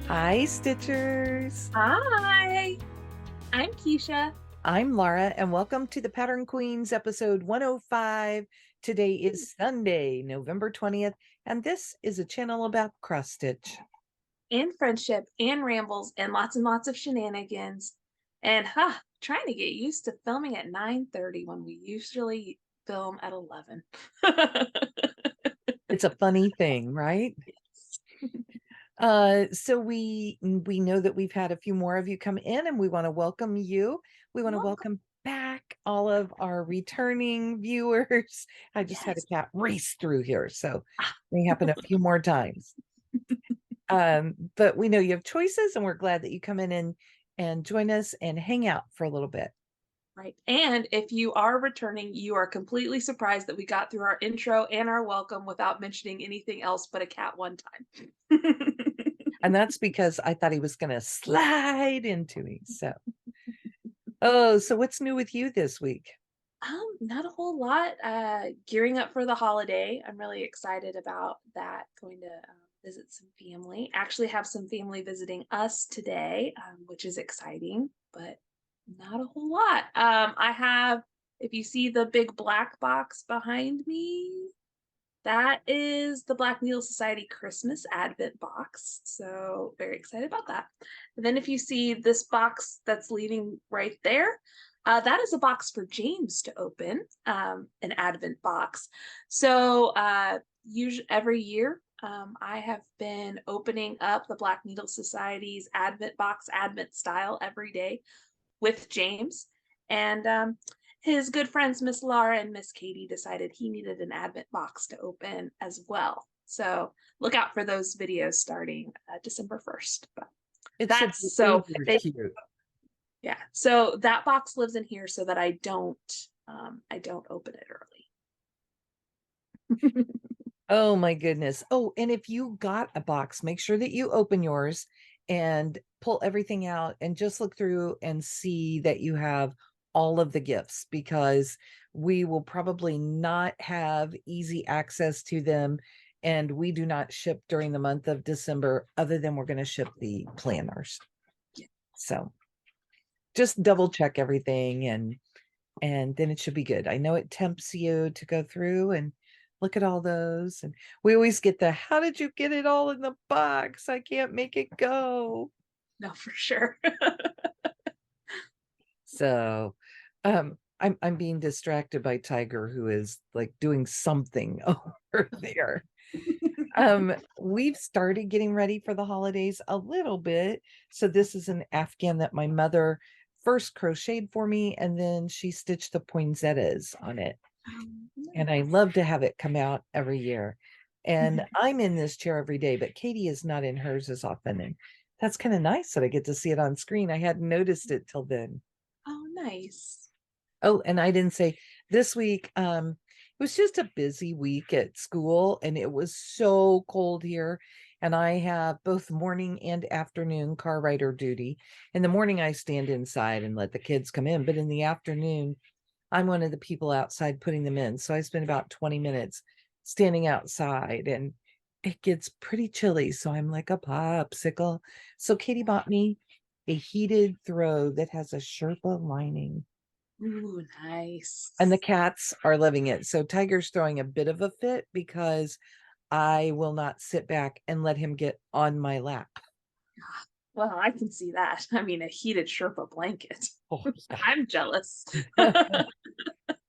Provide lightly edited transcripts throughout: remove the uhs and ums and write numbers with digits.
Hi, Stitchers. Hi, I'm Keisha. I'm Laura, and welcome to the Pattern Queens episode 105. Today is Sunday, November 20th, and this is a channel about cross stitch. And friendship and rambles and lots of shenanigans. And trying to get used to filming at 9:30 when we usually film at 11. It's a funny thing, right? Yes. So we know that we've had a few more of you come in, and we want to welcome you. We want to Welcome. welcome back all of our returning viewers. I just had a Yes. cat race through here, so Ah, may happen a few more times. But we know you have choices, and we're glad that you come in and join us and hang out for a little bit. right. And if you are returning, you are completely surprised that we got through our intro and our welcome without mentioning anything else but a cat one time. And that's because I thought he was going to slide into me. So what's new with you this week? Not a whole lot. Gearing up for the holiday. I'm really excited about that. Going to visit some family. Actually, have some family visiting us today, which is exciting, but not a whole lot. I have, if you see the big black box behind me, that is the Black Needle Society Christmas Advent box. So very excited about that. And then if you see this box that's leaning right there, that is a box for James to open, an Advent box. So usually every year, I have been opening up the Black Needle Society's Advent box, Advent style, every day with James. And his good friends, Miss Laura and Miss Katie, decided he needed an Advent box to open as well. So look out for those videos starting December 1st. But It's a that's so uber they, cute. yeah. So that box lives in here so that I don't open it early. Oh my goodness. Oh, and if you got a box, make sure that you open yours and pull everything out and just look through and see that you have all of the gifts, because we will probably not have easy access to them. And we do not ship during the month of December, other than we're going to ship the planners. So just double check everything, and then it should be good. I know it tempts you to go through and look at all those, and we always get the how did you get it all in the box? I can't make it go. No, for sure. So I'm being distracted by Tiger, who is like doing something over there. We've started getting ready for the holidays a little bit. So this is an Afghan that my mother first crocheted for me, and then she stitched the poinsettias on it. And I love to have it come out every year. And I'm in this chair every day, but Katie is not in hers as often. And that's kind of nice that I get to see it on screen. I hadn't noticed it till then. Oh, nice. Oh, and I didn't say this week, it was just a busy week at school, and it was so cold here. And I have both morning and afternoon car rider duty. In the morning, I stand inside and let the kids come in, but in the afternoon, I'm one of the people outside putting them in. So I spend about 20 minutes standing outside, and it gets pretty chilly. So I'm like a popsicle. So Katie bought me a heated throw that has a Sherpa lining, Ooh, and the nice. cats are loving it. So Tiger's throwing a bit of a fit because I will not sit back and let him get on my lap. Well, I can see that. I mean, a heated Sherpa blanket. Oh, yeah. I'm jealous.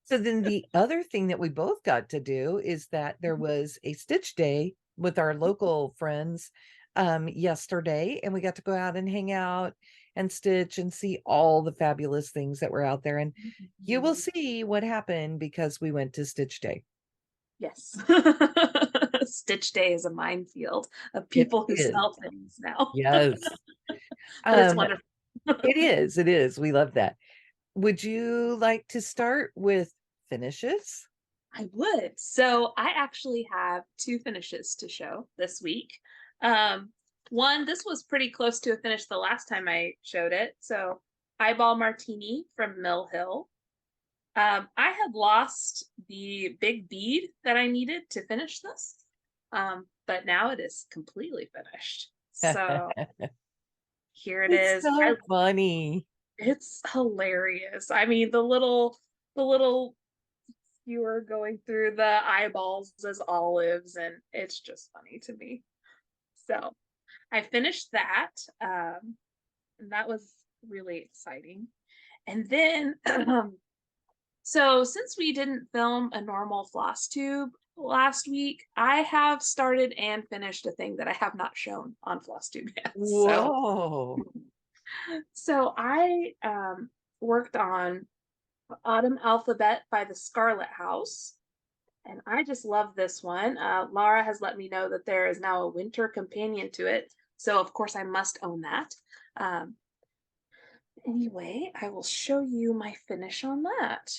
So then the other thing that we both got to do is that there was a stitch day with our local friends yesterday, and we got to go out and hang out and stitch and see all the fabulous things that were out there. And you will see what happened because we went to Stitch Day. Yes. Stitch Day is a minefield of It people who is. sell things now, Yes. but it's Um, wonderful. it is. It is. We love that. Would you like to start with finishes? I would. So I actually have two finishes to show this week. Um, One, this was pretty close to a finish the last time I showed it. So Eyeball Martini from Mill Hill. I had lost the big bead that I needed to finish this, but now it is completely finished. So here it It's is. so funny. It's hilarious. I mean, the little skewer going through the eyeballs as olives, and it's just funny to me. So I finished that, and that was really exciting. And then, so since we didn't film a normal floss tube last week, I have started and finished a thing that I have not shown on Flosstube yet. Whoa. So I worked on Autumn Alphabet by the Scarlett House. And I just love this one. Laura has let me know that there is now a winter companion to it. So, of course, I must own that. Um, anyway, I will show you my finish on that.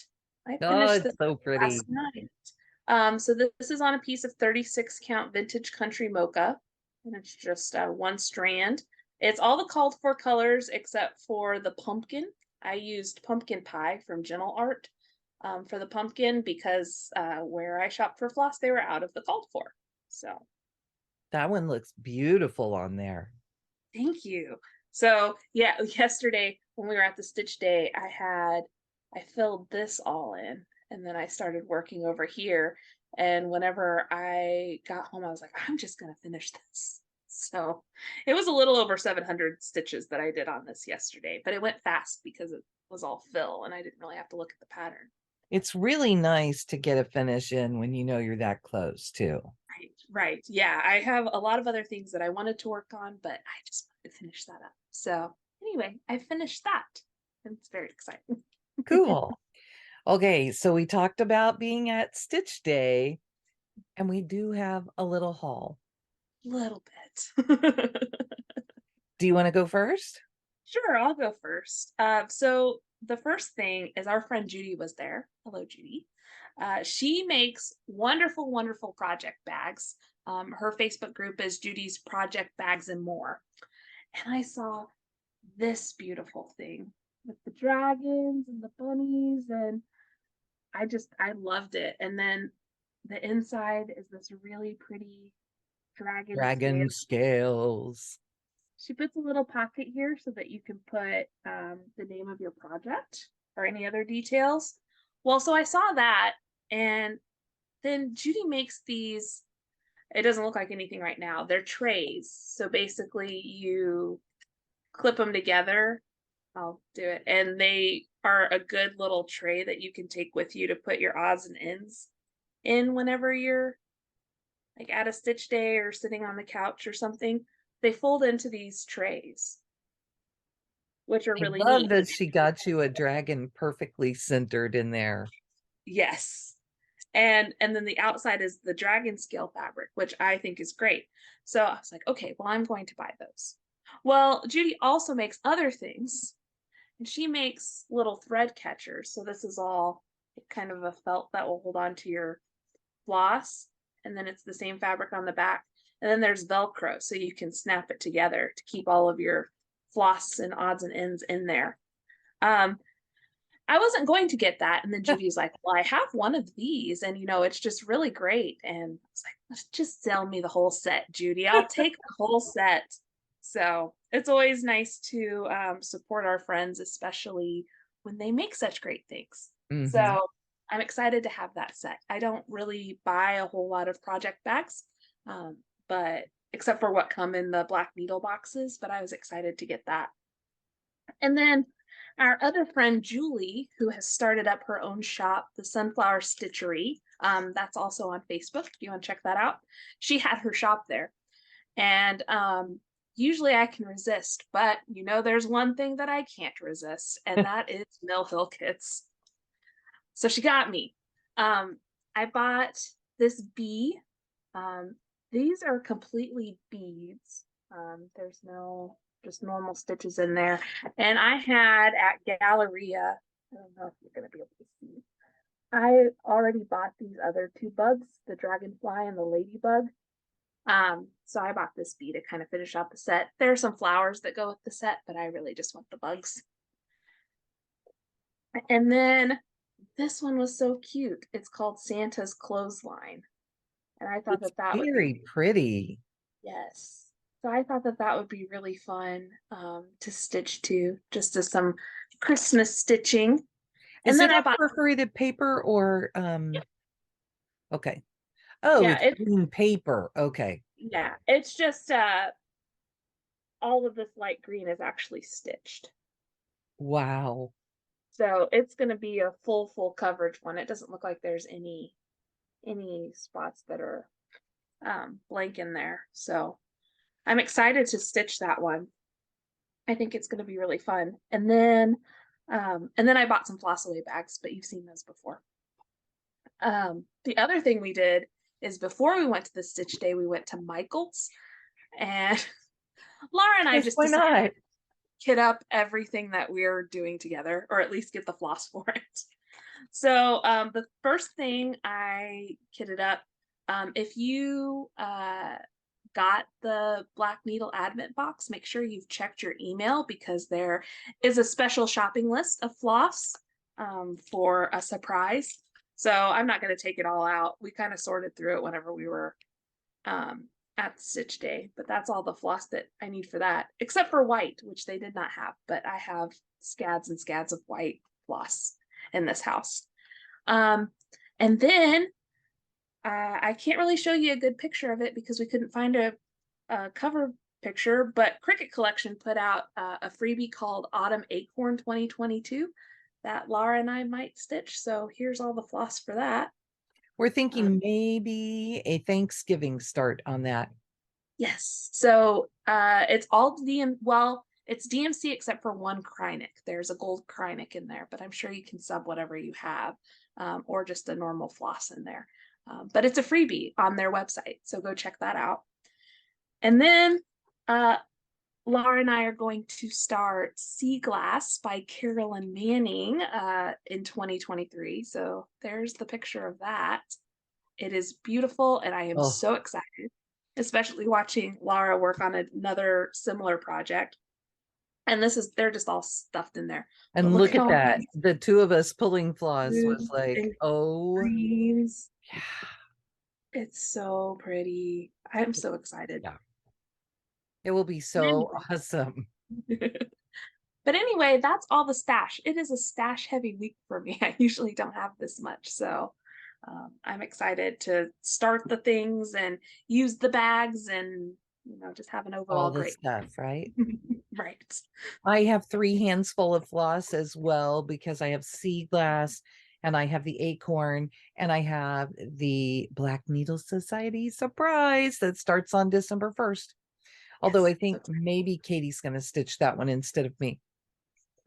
I Oh, finished it's this so last pretty. night. So this is on a piece of 36 count vintage country mocha, and it's just one strand. It's all the called for colors except for the pumpkin. I used pumpkin pie from Gentle Art for the pumpkin because where I shopped for floss, they were out of the called for. So That one looks beautiful on there. thank you. So yeah, yesterday when we were at the stitch day, I filled this all in and then I started working over here. And whenever I got home, I was like, I'm just gonna finish this. So it was a little over 700 stitches that I did on this yesterday, but it went fast because it was all fill and I didn't really have to look at the pattern. It's really nice to get a finish in when you know you're that close too. Right, right. Yeah, I have a lot of other things that I wanted to work on, but I just wanted to finish that up. So anyway, I finished that. And it's very exciting. Cool. Okay, so we talked about being at Stitch Day, and we do have a little haul. Little bit. Do you want to go first? Sure, I'll go first. So the first thing is our friend Judy was there. Hello, Judy. She makes wonderful, wonderful project bags. Her Facebook group is Judy's Project Bags and More. And I saw this beautiful thing with the dragons and the bunnies, and I loved it. And then the inside is this really pretty dragon scale. Dragon scales. She puts a little pocket here so that you can put the name of your project or any other details. Well, so I saw that, and then Judy makes these. It doesn't look like anything right now. They're trays. So basically, you clip them together. I'll do it. And they are a good little tray that you can take with you to put your odds and ends in whenever you're like at a stitch day or sitting on the couch or something. They fold into these trays, which are I really love neat. that she got you a dragon perfectly centered in there. Yes. And then the outside is the dragon scale fabric, which I think is great. So I was like, okay, well, I'm going to buy those. Well, Judy also makes other things, and she makes little thread catchers. So this is all kind of a felt that will hold on to your floss, and then it's the same fabric on the back. And then there's Velcro, so you can snap it together to keep all of your floss and odds and ends in there. Um, I wasn't going to get that. And then Judy's like, well, I have one of these, and it's just really great. And I was like, let's just sell me the whole set, Judy. I'll take the whole set. So it's always nice to support our friends, especially when they make such great things. Hmm. So I'm excited to have that set. I don't really buy a whole lot of project bags, but except for what come in the black needle boxes, but I was excited to get that. And then our other friend Julie, who has started up her own shop, the Sunflower Stitchery, that's also on Facebook. If you want to check that out, she had her shop there. And usually I can resist, but there's one thing that I can't resist, and that is Mill Hill kits. So she got me. I bought this bee. These are completely beads. There's no just normal stitches in there. And I had at Galleria, I don't know if you're going to be able to see, I already bought these other two bugs, the dragonfly and the ladybug. So I bought this bee to kind of finish out the set. There are some flowers that go with the set, but I really just want the bugs. And then this one was so cute. It's called Santa's Clothesline. And I thought It's that would be, very pretty. yes. So I thought that that would be really fun to stitch to, just as some Christmas stitching. And Is then it I a bought, perforated paper or yeah, okay. Oh, yeah, it's green paper. Okay. it's just all of this light green is actually stitched. Wow. So it's going to be a full coverage one. It doesn't look like there's any spots that are blank in there. So I'm excited to stitch that one. I think it's going to be really fun. And then I bought some floss away bags, but you've seen those before. The other thing we did is before we went to the stitch day, we went to Michael's, and Laura and I Yes, just why decided not? to kit up everything that we're doing together, or at least get the floss for it. So the first thing I kitted up, if you got the Black Needle Advent box, make sure you've checked your email, because there is a special shopping list of floss for a surprise. So I'm not going to take it all out. We kind of sorted through it whenever we were at the stitch day, but that's all the floss that I need for that, except for white, which they did not have, but I have scads and scads of white floss in this house. Um, and then I can't really show you a good picture of it because we couldn't find a cover picture, but Cricut Collection put out a freebie called Autumn Acorn 2022 that Laura and I might stitch. So here's all the floss for that. We're Um, thinking maybe a Thanksgiving start on that. yes. So it's all well, it's DMC except for one Krynic. There's a gold Krynic in there, but I'm sure you can sub whatever you have, or just a normal floss in there. But it's a freebie on their website, so go check that out. And then Laura and I are going to start Sea Glass by Carolyn Manning in 2023. So there's the picture of that. It is beautiful, and I am Oh, so excited, especially watching Laura work on another similar project. And they're just all stuffed in there. But and look look at at all that. these The two of us pulling floss was blues like, and oh, greens. yeah, It's so pretty. I'm so excited. yeah. It will be so awesome. But anyway, that's all the stash. It is a stash heavy week for me. I usually don't have this much. So I'm excited to start the things and use the bags and, just have an All overall the great stuff, right? right. I have 3 hands full of floss as well because I have sea glass and I have the acorn and I have the Black Needle Society surprise that starts on December 1st. Although Yes. I think maybe Katie's going to stitch that one instead of me.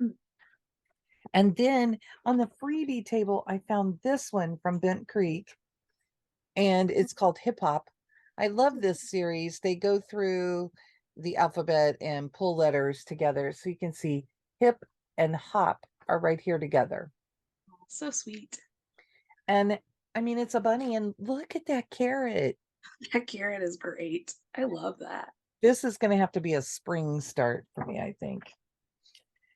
Mm. And then on the freebie table, I found this one from Bent Creek and it's called Hip Hop. I love this series. They go through the alphabet and pull letters together so you can see hip and hop are right here together. So sweet. And I mean, it's a bunny, and look at that carrot. That carrot is great. I love that. This is going to have to be a spring start for me, I think.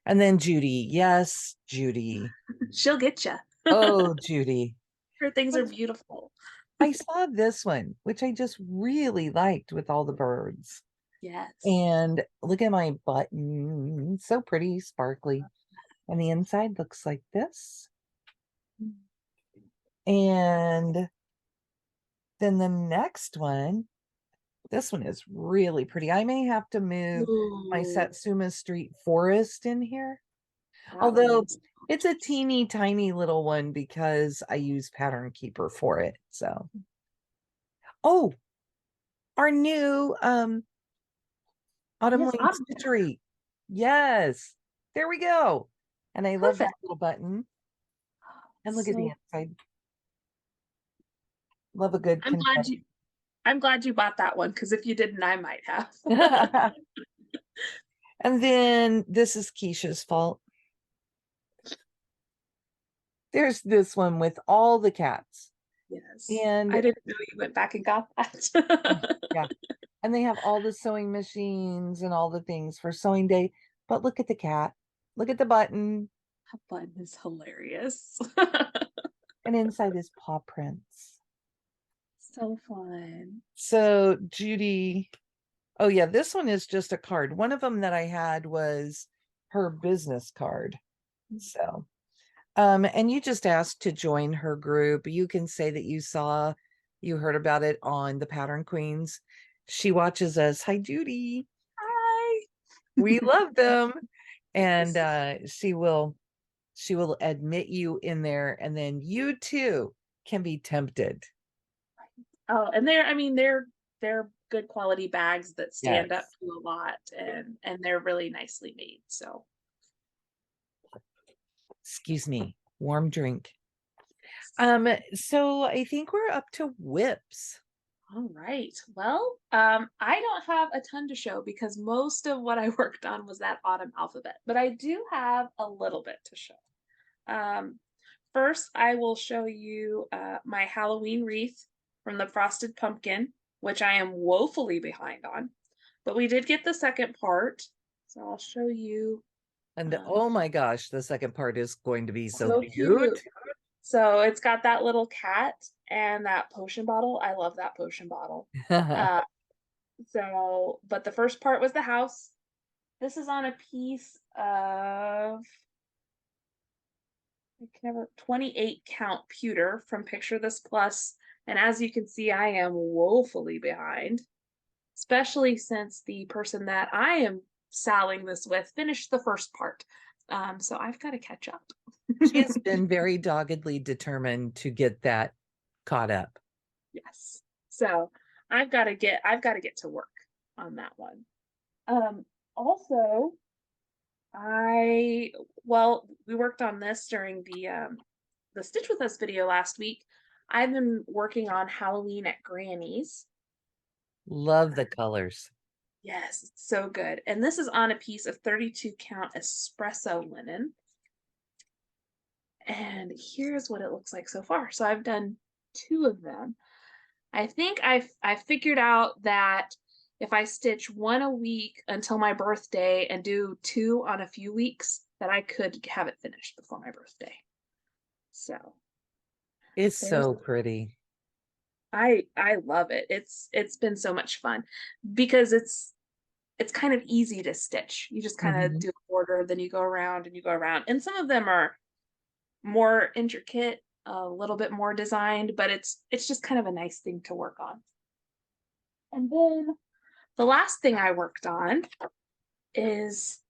And then Judy. Yes, Judy. She'll get you. Oh, Judy. Her things are beautiful. I saw this one, which I just really liked with all the birds. Yes. And look at my button. So pretty, sparkly. And the inside looks like this. And then the next one, this one is really pretty. I may have to move my Ooh, Satsuma Street Forest in here. that one Although is it's a teeny tiny little one because I use Pattern Keeper for it. So, oh, our new Autumn yes, Lane autumn. Stitchery. Yes, there we go. And I love that Perfect. little button. And look at the So inside. Love a good I'm glad confetti. you I'm glad you bought that one, because if you didn't, I might have. And then this is Keisha's fault. There's this one with all the cats. Yes. I And didn't know you went back and got oh, that. yeah. And they have all the sewing machines and all the things for sewing day. But look at the cat. Look at the button. That button is hilarious. And inside is paw prints. So fun. So Judy Oh yeah, this one is just a card. One of them that I had was her business card. So, and you just asked to join her group. You can say that you heard about it on the Pattern Queens. She watches us. Hi, Judy. Hi. We love them. And she will admit you in there, and then you too can be tempted. Oh, and they're good quality bags that stand up Yes. to a lot, and they're really nicely made. So Excuse me. Warm drink. yes. So I think we're up to whips. All right. Well, I don't have a ton to show because most of what I worked on was that autumn alphabet, but I do have a little bit to show. Um, First, I will show you my Halloween wreath from the Frosted Pumpkin, which I am woefully behind on, but we did get the second part. So I'll show you. And Um, oh my gosh, the second part is going to be so so cute. cute. So it's got that little cat and that potion bottle. I love that potion bottle. Uh, but the first part was the house. This is on a piece of I can never 28 count pewter from Picture This Plus. And as you can see, I am woefully behind, especially since the person that I am selling this with finished the first part. So I've got to catch up. She has been very doggedly determined to get that caught up. Yes. So I've got to get to work on that one. Also, I well, we worked on this during the Stitch With Us video last week. I've been working on Halloween at Granny's. Love the colors. Yes, it's so good. And this is on a piece of 32 count espresso linen. And here's what it looks like so far. So I've done two of them. I think I figured out that if I stitch one a week until my birthday and do two on a few weeks, that I could have it finished before my birthday. So It's there's so pretty. I love it. It's been so much fun because it's kind of easy to stitch. You just kind of Mhm. do a border, then you go around and you go around. And some of them are more intricate, a little bit more designed, but it's just kind of a nice thing to work on. And then the last thing I worked on is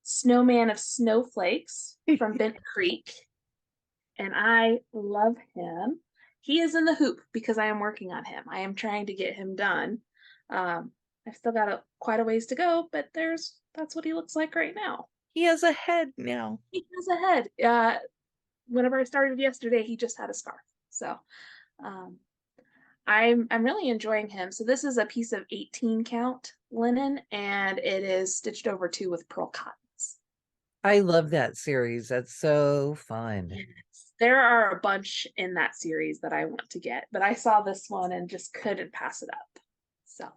Snowman of Snowflakes from Bent Creek, and I love him. He is in the hoop because I am working on him. I am trying to get him done. I've still got quite a ways to go, but that's what he looks like right now. He has a head now. He has a head. Whenever I started yesterday, he just had a scarf. So um, I'm really enjoying him. So this is a piece of 18 count linen, and it is stitched over two with pearl cottons. I love that series. That's so fun. Yes. There are a bunch in that series that I want to get, but I saw this one and just couldn't pass it up. So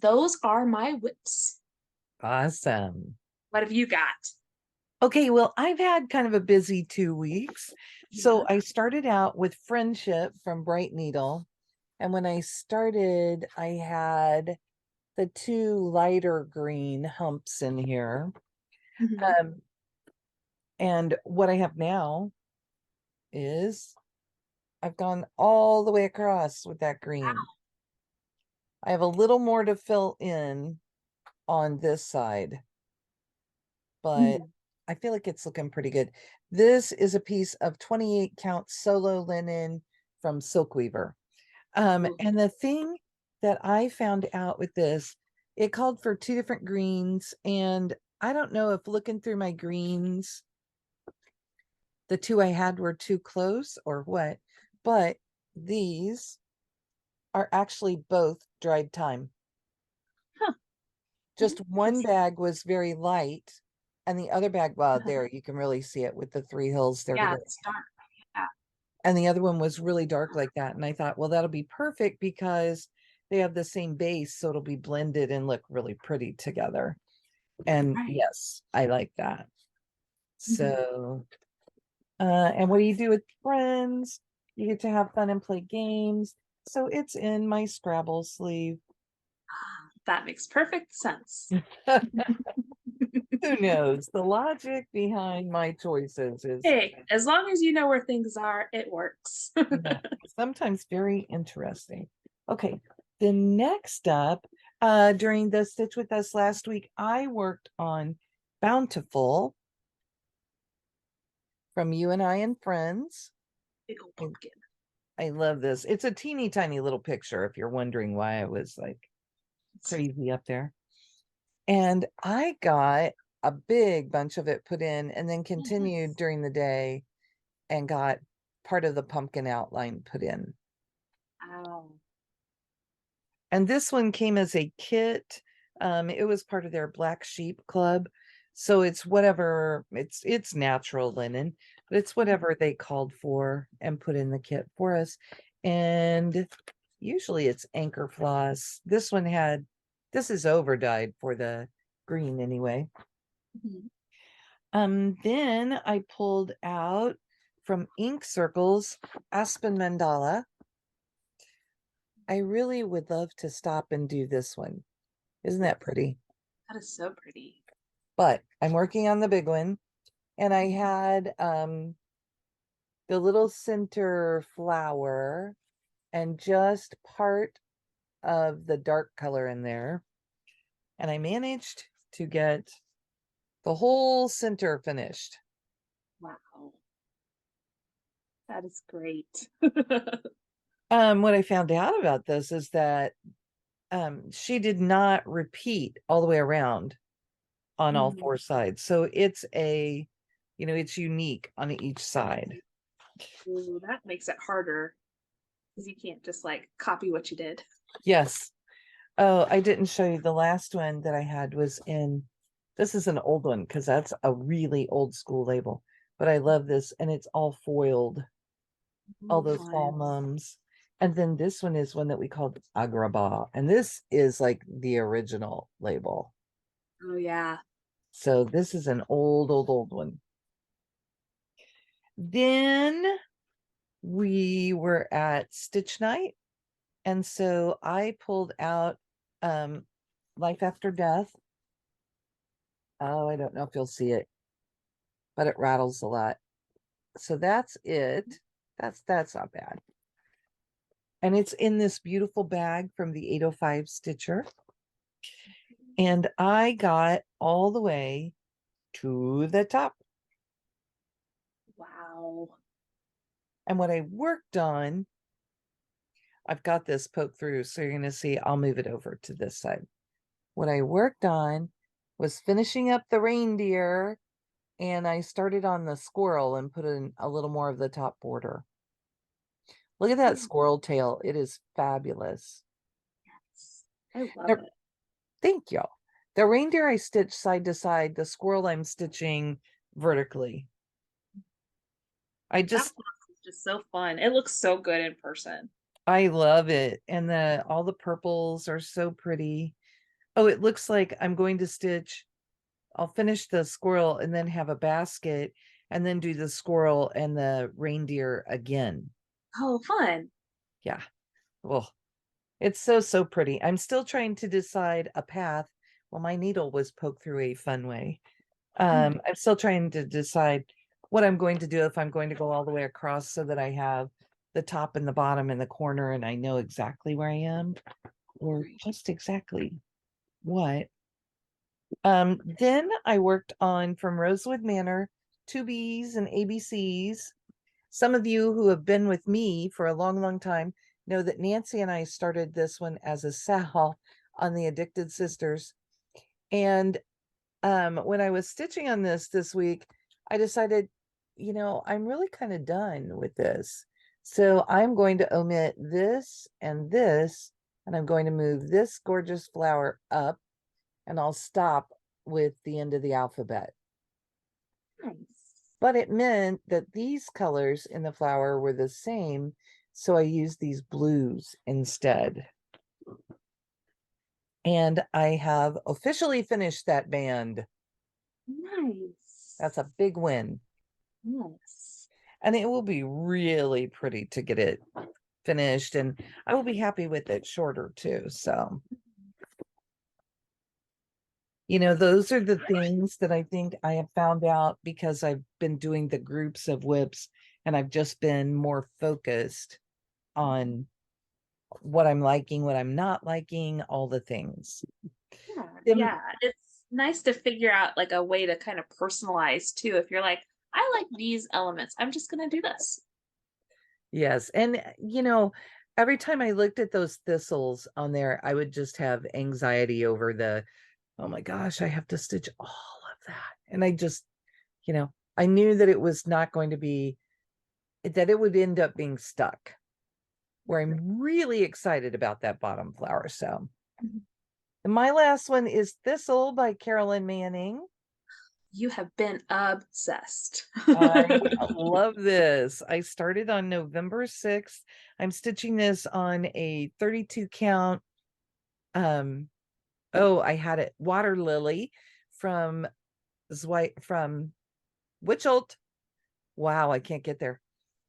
those are my whips. Awesome. What have you got? Okay, well, I've had kind of a busy 2 weeks. Yeah. So I started out with Friendship from Brightneedle. And when I started, I had the two lighter green humps in here. Mhm. Um, and what I have now is I've gone all the way across with that green. I have a little more to fill in on this side, but Mhm. I feel like it's looking pretty good. This is a piece of 28 count solo linen from Silkweaver. Ooh. And the thing that I found out with this, it called for two different greens, and I don't know if looking through my greens, the two I had were too close or what, but these are actually both dried thyme. Huh. Just one Interesting. bag was very light, and the other bag, well, Uh-huh. there you can really see it with the three hills there Yeah, together. it's dark. Yeah. And the other one was really dark like that. And I thought, well, that'll be perfect because they have the same base, so it'll be blended and look really pretty together. And Right. yes, I like that. Mhm. So, and what do you do with friends? You get to have fun and play games. So it's in my Scrabble sleeve. That makes perfect sense. Who knows? The logic behind my choices is Hey, as long as you know where things are, it works. yeah, sometimes very interesting. Okay, the next up, during the Stitch With Us last week, I worked on Bountiful from Ewe Eye Friends. Big old pumpkin. I love this. It's a teeny tiny little picture if you're wondering why I was like crazy up there. And I got a big bunch of it put in and then continued during the day and got part of the pumpkin outline put in. Wow. And this one came as a kit. It was part of their Black Sheep Club. So it's whatever, it's natural linen, but it's whatever they called for and put in the kit for us. And usually it's anchor floss. This one had, this is over dyed for the green anyway. Then I pulled out from Ink Circles Aspen Mandala. I really would love to stop and do this one. Isn't that pretty? That is so pretty. But I'm working on the big one, and I had the little center flower and just part of the dark color in there. And I managed to get the whole center finished. Wow. That is great. What I found out about this is that she did not repeat all the way around on all four sides. So it's a, it's unique on each side. Ooh, that makes it harder because you can't just like copy what you did. Yes. Oh, I didn't show you the last one that I had was in, this is an old one because that's a really old school label, but I love this and it's all foiled, all those fall mums. And then this one is one that we called Agrabah, and this is like the original label. Oh yeah. So this is an old one. Then we were at Stitch Night, and so I pulled out Life After Death. Oh, I don't know if you'll see it, but it rattles a lot. So that's it. That's not bad. And it's in this beautiful bag from the 805 Stitcher. And I got all the way to the top. Wow. And what I worked on, I've got this poked through, so you're going to see, I'll move it over to this side. What I worked on was finishing up the reindeer, and I started on the squirrel and put in a little more of the top border. Look at that squirrel tail. It is fabulous. Yes. I love it. Thank you. The reindeer I stitched side to side, the squirrel I'm stitching vertically. That floss is just so fun. It looks so good in person. I love it. And all the purples are so pretty. Oh, it looks like I'm going to stitch. I'll finish the squirrel and then have a basket and then do the squirrel and the reindeer again. Oh, fun. Yeah. Well, it's so pretty. I'm still trying to decide a path. Well, my needle was poked through a fun way. I'm still trying to decide what I'm going to do, if I'm going to go all the way across so that I have the top and the bottom and the corner and I know exactly where I am, or just exactly what. Then I worked on From Rosewood Manor, 2Bs and ABCs. Some of you who have been with me for a long time know that Nancy and I started this one as a sal on the Addicted Sisters. And when I was stitching on this week, I decided, I'm really kind of done with this. So I'm going to omit this, and I'm going to move this gorgeous flower up, and I'll stop with the end of the alphabet. Nice. But it meant that these colors in the flower were the same, so I used these blues instead. And I have officially finished that band. Nice. That's a big win. Yes. And it will be really pretty to get it finished, and I will be happy with it shorter too. So You know, those are the things that I think I have found out because I've been doing the groups of whips and I've just been more focused on what I'm liking, what I'm not liking, all the things. Yeah, Then, yeah. It's nice to figure out like a way to kind of personalize too. If you're like, I like these elements, I'm just gonna do this. yes. And, you know, every time I looked at those thistles on there, I would just have anxiety over oh my gosh, I have to stitch all of that. And I just, you know, I knew that it was not going to be, that it would end up being stuck, where I'm really excited about that bottom flower. So, Mhm. and my last one is Thistle by Carolyn Manning. You have been obsessed. I love this. I started on November 6th. I'm stitching this on a 32 count. Oh, I had it water lily from from Wichelt. Wow, I can't get there.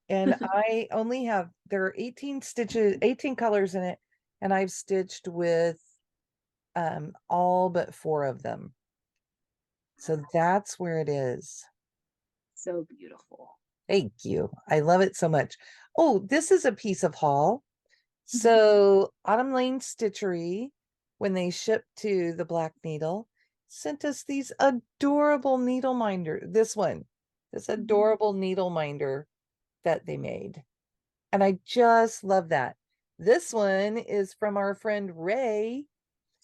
And I only have, there are 18 stitches, 18 colors in it, and I've stitched with all but 4 of them. So that's where it is. So beautiful. Thank you. I love it so much. Oh, this is a piece of haul. Mhm. So Autumn Lane Stitchery, when they shipped to the Black Needle, sent us these adorable needle minder. This Mhm. adorable needle minder that they made. And I just love that. This one is from our friend Ray,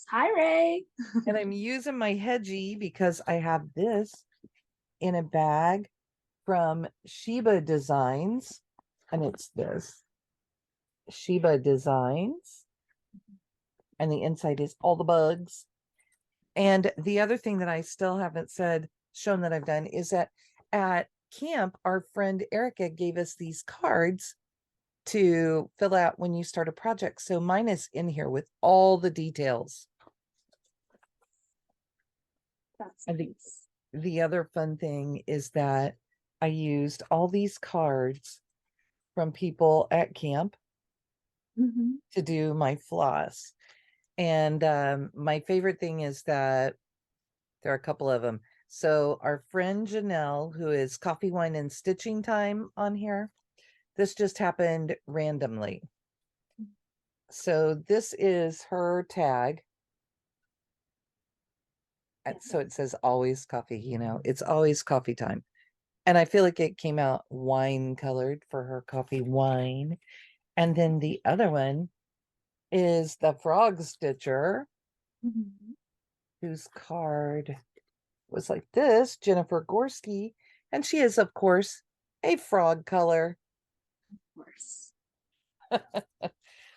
Hi, Ray. and I'm using my hedgie because I have this in a bag from Sheba Designs, and it's this Sheba Designs, and the inside is all the bugs. And the other thing that I still haven't shown that I've done is that at camp, our friend Erica gave us these cards to fill out when you start a project. So mine is in here with all the details. That's And nice. the other fun thing is that I used all these cards from people at camp Mhm. to do my floss. And my favorite thing is that there are a couple of them. So our friend Janelle, who is Coffee, Wine, and Stitching Time on here, this just happened randomly. So this is her tag. And so it says always coffee, you know, it's always coffee time. And I feel like it came out wine colored for her coffee wine. And then the other one is the frog stitcher, Mhm. whose card was like this, Jennifer Gorski. And she is, of course, a frog color. Of course.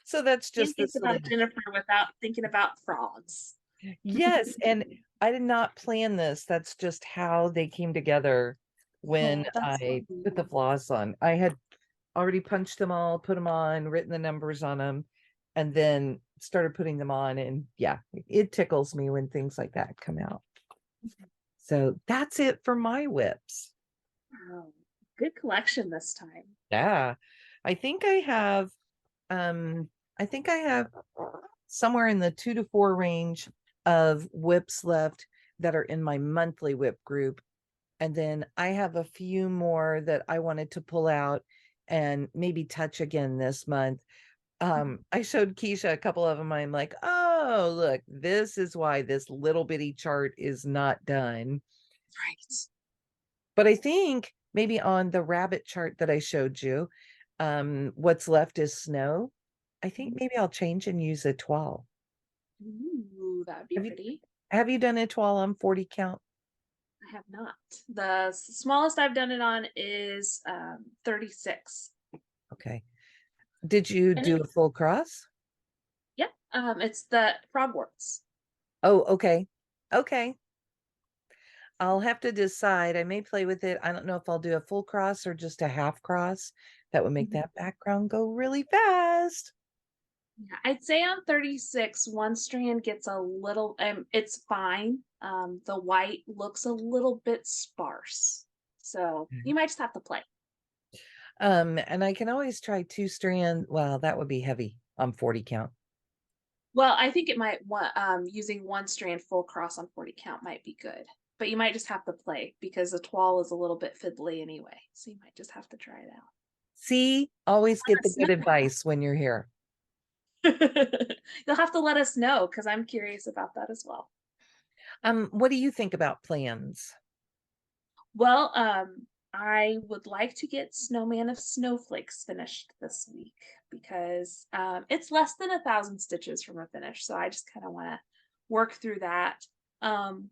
So that's Can't just think this little, about Jennifer without thinking about frogs. yes. And I did not plan this. That's just how they came together when Oh, that's I lovely. put the floss on. I had already punched them all, put them on, written the numbers on them, and then started putting them on. And yeah, it tickles me when things like that come out. So that's it for my whips. Wow. Good collection this time. Yeah. I think I have I think I have somewhere in the 2 to 4 range of whips left that are in my monthly whip group. And then I have a few more that I wanted to pull out and maybe touch again this month. I showed Keisha a couple of them. I'm like, oh, look, this is why this little bitty chart is not done. Right. But I think maybe on the rabbit chart that I showed you, what's left is snow. I think maybe I'll change and use a toile. Ooh, that'd be Have you pretty. have you done a toile on 40 count? I have not. The smallest I've done it on is 36. Okay. Did you And do a it's, full cross? yeah, it's the frogworks. Oh, okay. Okay. I'll have to decide. I may play with it. I don't know if I'll do a full cross or just a half cross. That would make Mhm. that background go really fast. Yeah, I'd say on 36, one strand gets a little, it's fine. The white looks a little bit sparse. So you might just have to play. And I can always try 2 strand. Well, that would be heavy on 40 count. Well, I think it might using one strand full cross on 40 count might be good. But you might just have to play because the toile is a little bit fiddly anyway. So you might just have to try it out. See, always Let get the us good advice when you're here. know. You'll have to let us know because I'm curious about that as well. What do you think about plans? Well, I would like to get Snowman of Snowflakes finished this week because it's less than 1,000 stitches from a finish. So I just kind of want to work through that. Um,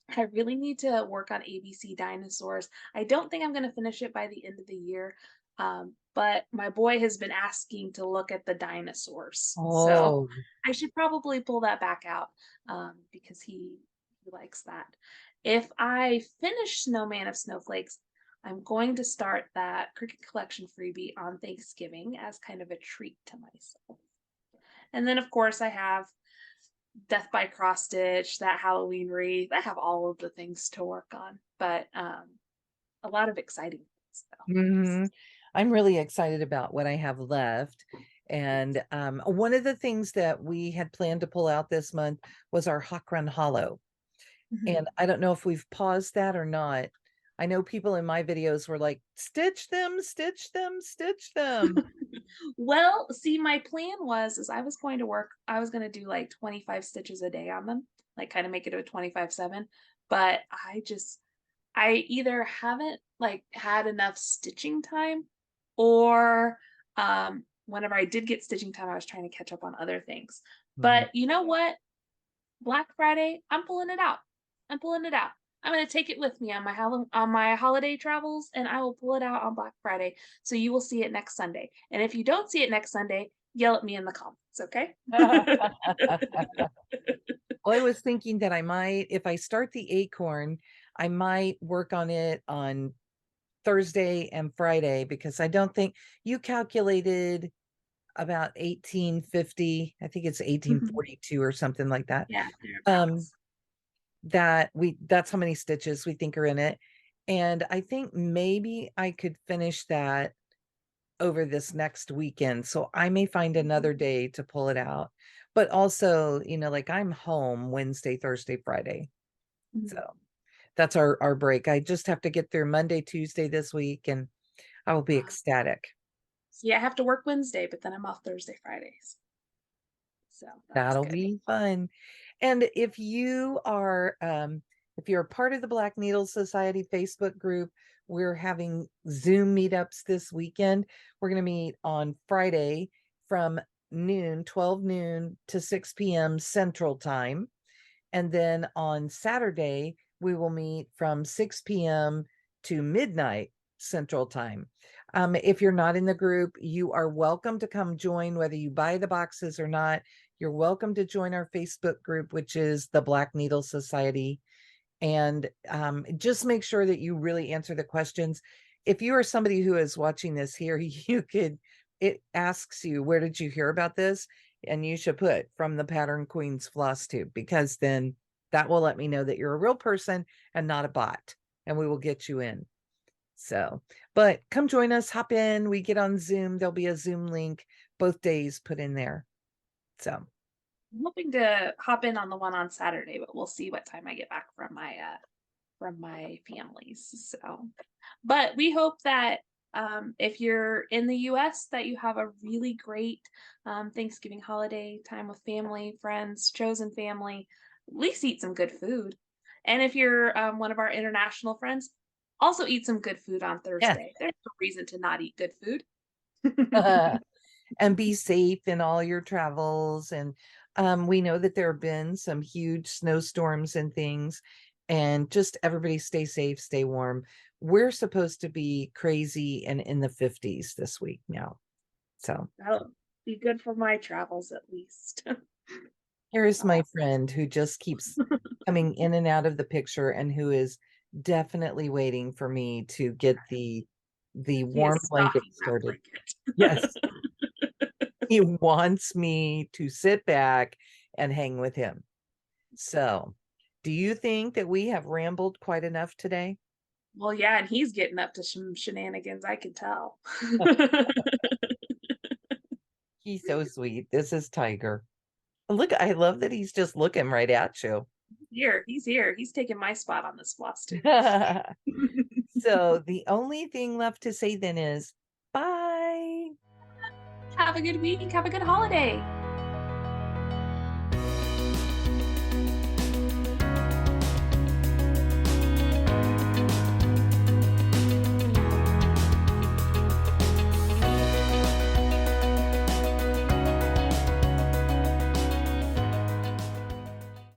I really need to work on ABC dinosaurs. I don't think I'm going to finish it by the end of the year. But my boy has been asking to look at the dinosaurs. So Oh, I should probably pull that back out because he likes that. If I finish Snowman of Snowflakes, I'm going to start that Cricut Collection freebie on Thanksgiving as kind of a treat to myself. And then, of course, I have Death by Cross Stitch, that Halloween wreath. I have all of the things to work on, but a lot of exciting things though. mhm. I'm really excited about what I have left. And one of the things that we had planned to pull out this month was our Hawk Run Hollow. And Mhm. I don't know if we've paused that or not. I know people in my videos were like, stitch them, stitch them, stitch them. Well, see, my plan was is I was going to do like 25 stitches a day on them, like kind of make it a 25/7, but I either haven't like had enough stitching time or whenever I did get stitching time, I was trying to catch up on other things. Mhm. But you know what? Black Friday, I'm pulling it out. I'm pulling it out. I'm gonna take it with me on on my holiday travels, and I will pull it out on Black Friday. So you will see it next Sunday. And if you don't see it next Sunday, yell at me in the comments, okay? Well, I was thinking that I might, if I start the acorn, I might work on it on Thursday and Friday because I don't think you calculated about 1850. I think it's Mhm. 1842 or something like that. Yeah, Um, thereabouts. that's how many stitches we think are in it. And I think maybe I could finish that over this next weekend. So I may find Mhm. another day to pull it out. But also, like I'm home Wednesday, Thursday, Friday. So Mhm. that's our break. I just have to get through Monday, Tuesday this week, and I will be Uh, ecstatic. See, I have to work Wednesday, but then I'm off Thursday, Fridays. So that's That'll good. be fun. And if you're a part of the Black Needle Society Facebook group, we're having Zoom meetups this weekend. We're going to meet on Friday from 12 noon to 6 p.m. Central Time. And then on Saturday, we will meet from 6 p.m. to midnight Central Time. If you're not in the group, you are welcome to come join, whether you buy the boxes or not. You're welcome to join our Facebook group, which is the Black Needle Society. And just make sure that you really answer the questions. If you are somebody who is watching this here, it asks you, where did you hear about this? And you should put from the Pattern Queen's Flosstube, because then that will let me know that you're a real person and not a bot, and we will get you in. So, but come join us, hop in. We get on Zoom. There'll be a Zoom link both days put in there. So, I'm hoping to hop in on the one on Saturday, but we'll see what time I get back from my families. So, but we hope that if you're in the US, that you have a really great Thanksgiving holiday time with family, friends, chosen family. At least eat some good food. And if you're one of our international friends, also eat some good food on yes. Thursday. There's no reason to not eat good food. And be safe in all your travels. And we know that there have been some huge snowstorms and things, and just everybody stay safe, stay warm. We're supposed to be crazy and in the 50s this week now. So That'll be good for my travels at least. here's my Oh. friend who just keeps coming in and out of the picture and who is definitely waiting for me to get the He is warm blanket stocking that started. blanket. Yes. He wants me to sit back and hang with him. So, do you think that we have rambled quite enough today? Well, yeah, and he's getting up to some shenanigans, I can tell. He's so sweet. This is Tiger. Look, I love that he's just looking right at you. Here, he's here. He's taking my spot on this floss tube. So the only thing left to say then is bye. Have a good week. Have a good holiday.